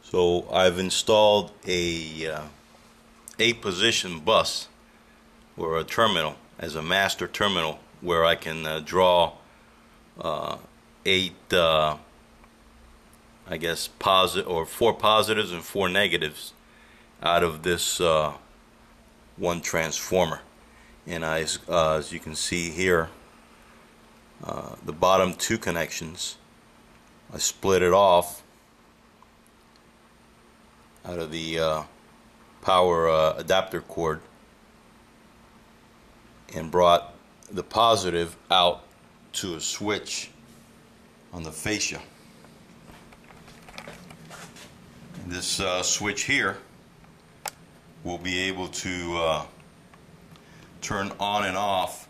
So I've installed a 8-position bus or a terminal as a master terminal where I can draw 8 I guess positive or 4 positives and 4 negatives out of this one transformer. And as you can see here, the bottom 2 connections, I split it off out of the power adapter cord and brought the positive out to a switch on the fascia. And this switch here will be able to turn on and off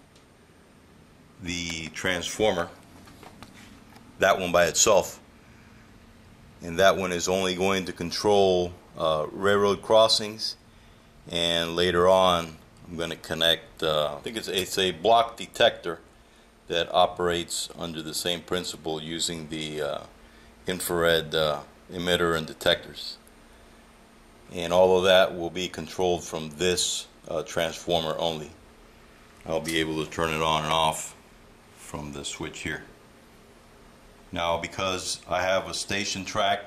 the transformer, that one by itself, and that one is only going to control railroad crossings, and later on I'm going to connect I think it's a block detector that operates under the same principle using the infrared emitter and detectors, and all of that will be controlled from this transformer only. I'll be able to turn it on and off from the switch here. Now, because I have a station track,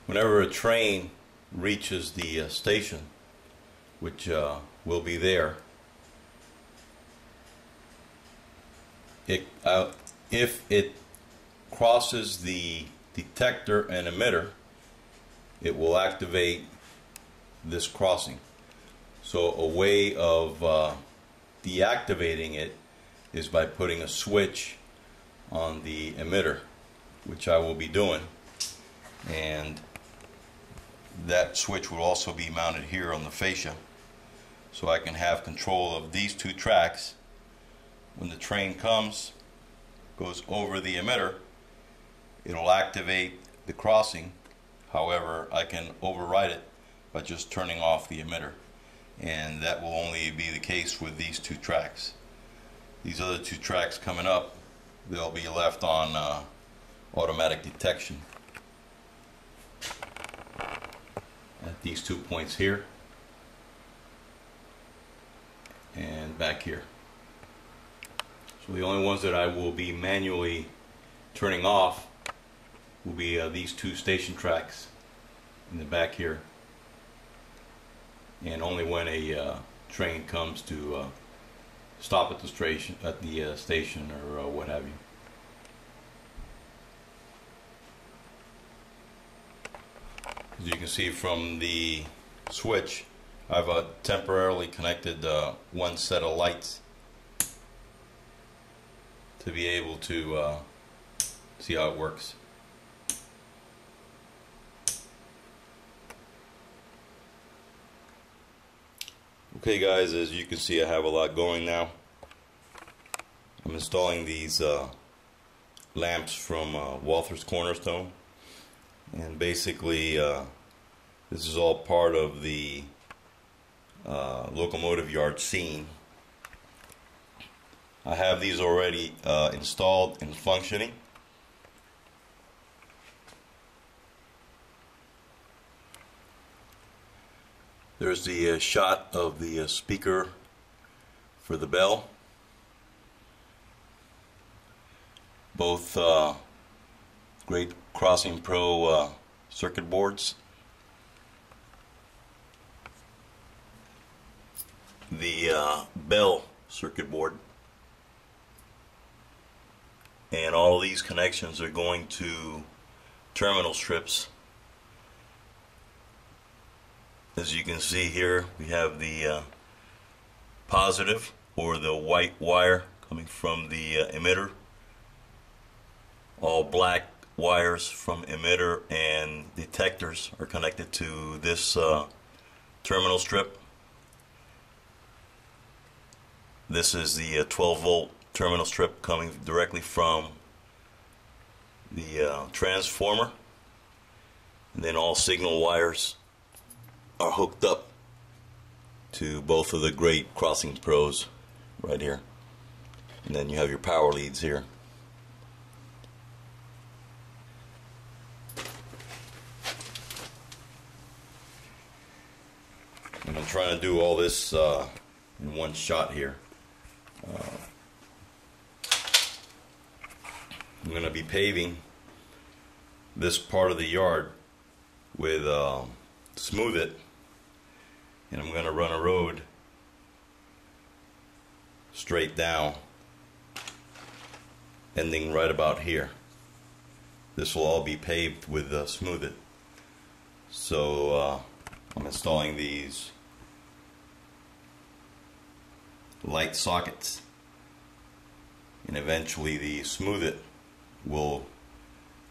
whenever a train reaches the station, which will be there, if it crosses the detector and emitter, it will activate this crossing. So a way of deactivating it is by putting a switch on the emitter, which I will be doing, and that switch will also be mounted here on the fascia, so I can have control of these 2 tracks. When the train comes, goes over the emitter, it'll activate the crossing. However, I can override it by just turning off the emitter, and that will only be the case with these 2 tracks. These other 2 tracks coming up, they'll be left on automatic detection at these 2 points here and back here. So the only ones that I will be manually turning off will be these 2 station tracks in the back here, and only when a train comes to stop at the station or what have you. As you can see from the switch, I've temporarily connected one set of lights to be able to see how it works. Okay guys, as you can see, I have a lot going now. I'm installing these lamps from Walther's Cornerstone, and basically this is all part of the locomotive yard scene. I have these already installed and functioning. There's the shot of the speaker for the bell. Both Great Crossing Pro circuit boards. The bell circuit board. And all these connections are going to terminal strips. As you can see here, we have the positive, or the white wire, coming from the emitter. All black wires from emitter and detectors are connected to this terminal strip. This is the 12-volt terminal strip coming directly from the transformer, and then all signal wires are hooked up to both of the Great Crossing Pros right here, and then you have your power leads here. trying to do all this in one shot here. I'm going to be paving this part of the yard with Smooth-it, and I'm going to run a road straight down, ending right about here. This will all be paved with Smooth-it. So I'm installing these light sockets, and eventually the Smooth-it will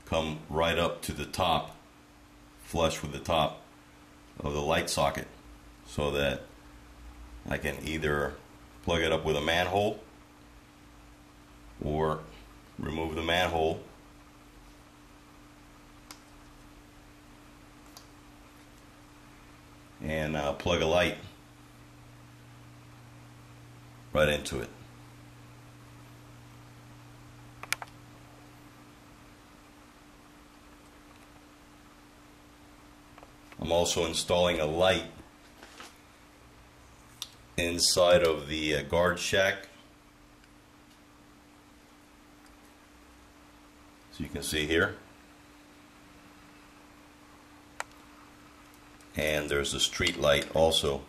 come right up to the top, flush with the top of the light socket, so that I can either plug it up with a manhole or remove the manhole and plug a light right into it. I'm also installing a light inside of the guard shack, so you can see here, and there's a street light also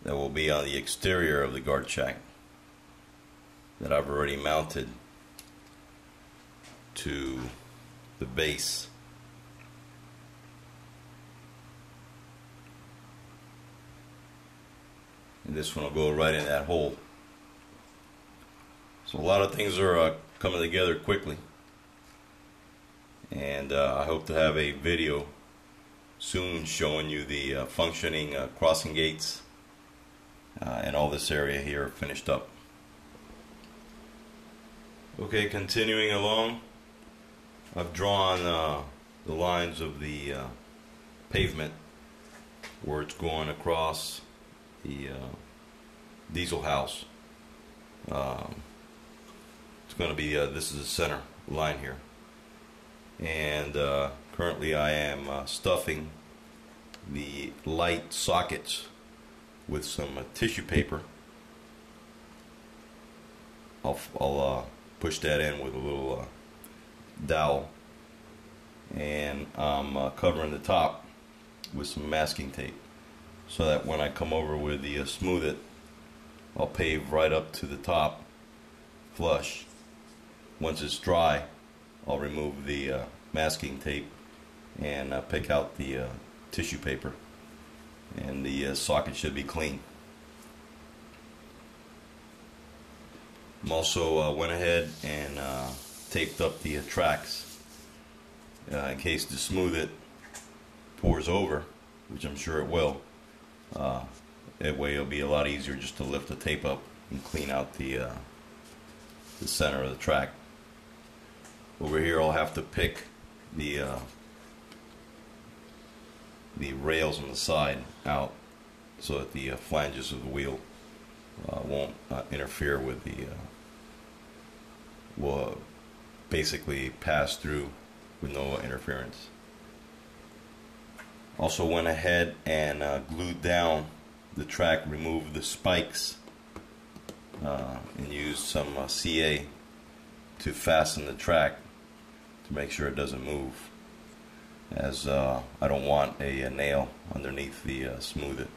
that will be on the exterior of the guard shack that I've already mounted to the base. And this one will go right in that hole. So a lot of things are coming together quickly, and I hope to have a video soon showing you the functioning crossing gates and all this area here finished up. Okay, continuing along, I've drawn the lines of the pavement where it's going across the diesel house. It's going to be this is the center line here, and currently I am stuffing the light sockets with some tissue paper. I'll push that in with a little dowel, and I'm covering the top with some masking tape, so that when I come over with the Smooth-it, I'll pave right up to the top, flush. Once it's dry, I'll remove the masking tape and pick out the tissue paper, and the socket should be clean. I'm also went ahead and taped up the tracks in case the Smooth-it pours over, which I'm sure it will. That way it'll be a lot easier just to lift the tape up and clean out the center of the track. Over here I'll have to pick the rails on the side out so that the flanges of the wheel won't interfere with the will basically pass through with no interference. Also went ahead and glued down the track, removed the spikes, and used some CA to fasten the track to make sure it doesn't move, as I don't want a nail underneath the Smooth-it.